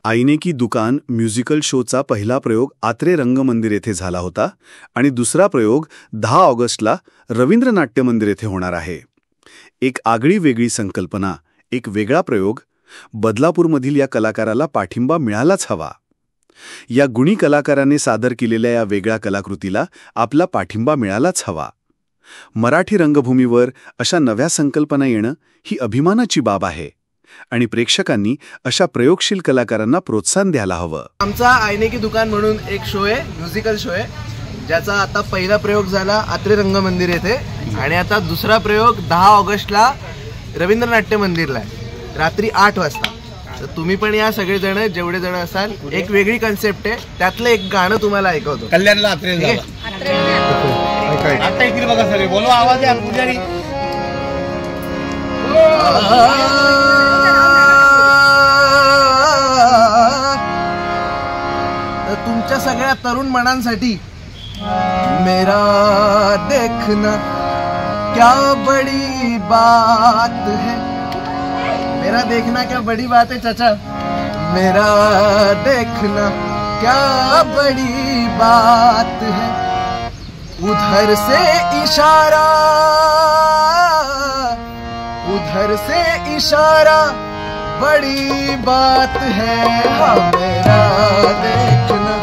आईने की दुकान म्युझिकल शोचा पहिला प्रयोग आत्रे रंगमंदिर येथे झाला होता आणि दुसरा प्रयोग 10 ऑगस्टला रवींद्र नाट्य मंदिर येथे होणार आहे. एक आगळी वेगळी संकल्पना, एक वेगळा प्रयोग. बदलापूरमधील या कलाकाराला पाठिंबा मिळालाच हवा. या गुणी कलाकाराने सादर केलेल्या या वेगळ्या कलाकृतीला आपला पाठिंबा मिळालाच हवा. मराठी रंगभूमीवर अशा नव्या संकल्पना येणं ही अभिमानाची बाब आहे आणि प्रेक्षकांनी अशा प्रयोगशील कलाकारांना प्रोत्साहन द्यायला हवं. आमचा आईने की दुकान म्हणून एक शो आहे, म्युझिकल शो आहे, ज्याचा आता पहिला प्रयोग झाला आत्रे रंगमंदिर येथे आणि आता दुसरा प्रयोग 10 ऑगस्टला रवींद्र नाट्य मंदिरला आहे, रात्री 8 वाजता. तर तुम्ही पण या सगळेजण जेवढे जण असाल. एक वेगळी कन्सेप्ट आहे, त्यातलं एक गाणं तुम्हाला ऐकवतो. कल्याणला आत्रे आता येतील बघा सगळे, बोलवा आवाज आहे पुजारी. तुमच्या सगळ्या तरुण मनांसाठी मेरा देखना क्या बड़ी बात है. मेरा देखना क्या बड़ी बात है चाचा. मेरा देखना क्या बड़ी बात है. उधर से इशारा, उधर से इशारा बड़ी बात है. हाँ मेरा देखना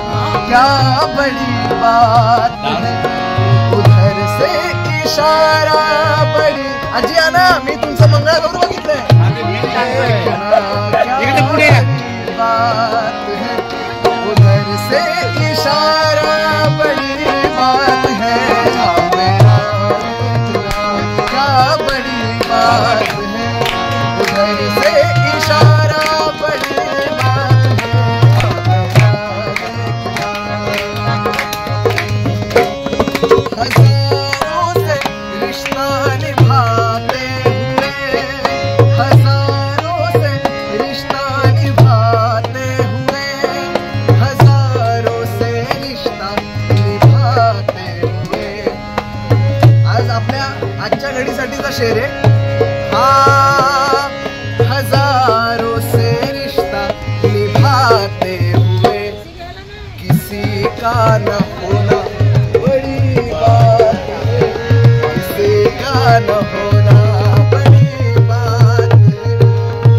क्या बड़ी बात है. उधर से इशारा बड़ी. आजी आना, मी तुमचं मंगळागौर बघितलंय. बात है. उधर से इशारा बड़ी बात है. हाँ मेरा देखना क्या बड़ी बात है. उधर से इशारा बड़ी बात है. हजारों से रिश्ता निभाते हुए, हजारों से रिश्ता निभाते हुए, हजारों से रिश्ता निभाते हुए. आज आपल्या आजच्या घडीसाठीचा शेर आहे हा. हजारों से रिश्ता निभाते हुए किसी का न होना बड़ी बात है. किसी का न होना बड़ी बात है.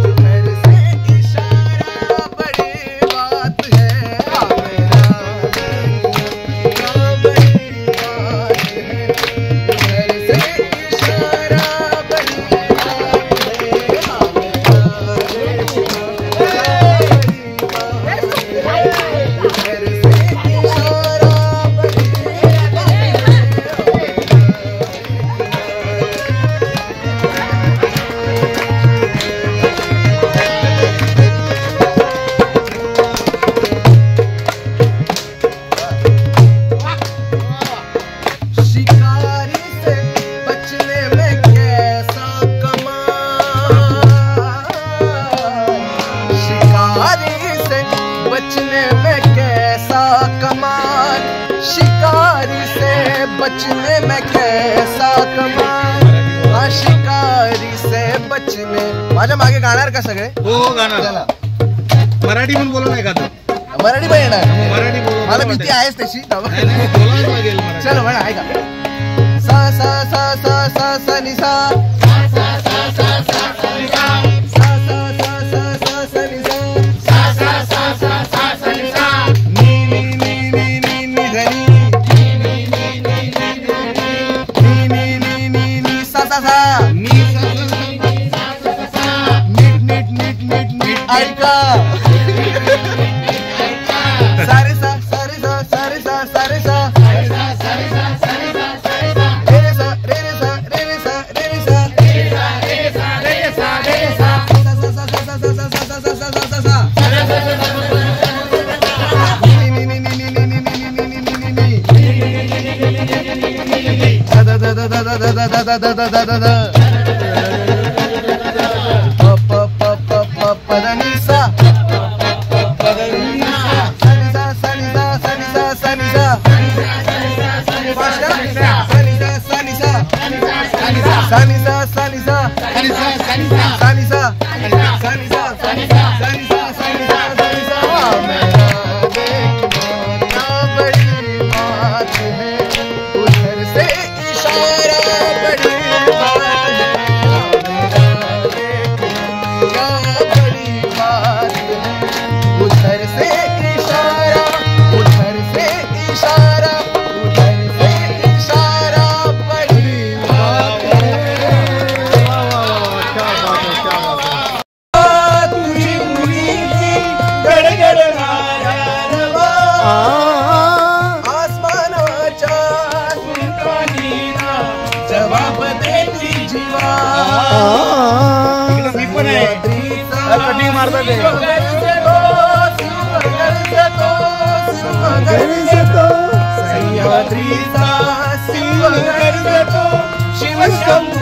उधर से इशारा बड़ी बात है. मेरा देखना बड़ी बात है. उधर से इशारा बड़ी बात है. शिकारी से बचने में कैसा कमाल. शिकारी से बचने में कैसा कमाल. शिकारी से बचने में कैसा कमाल. हाँ शिकारी से बचने. माझ्या मागे गाणार का सगळे? हो गाणार. चला मराठी पण बोलू नाही का? मराठी पण येणार. मराठी बोलू. मला भीती आहेच त्याची. बोलावं लागेल. चलो म्हणा ऐका. सा सा सा सा सा सा नि सा. सा सा सा सा सा सा नि सा. सा सा सा सा सा सा नि सा. सा सा सा सा सा सा नि सा. नी नी नी नी नी नी धनी. नी नी नी नी नी नी नी नी नी नी सा सा सा. नी सा सा सा सा. नीट नीट नीट नीट नीट ऐका. सारे सा सारे सा सारे सा सारे सा. Sanisa किती जीवा इकडं मी पण आहे कटिंग मारतात ते. सह्याद्रीचा शिव गर्जतो शिव शंभू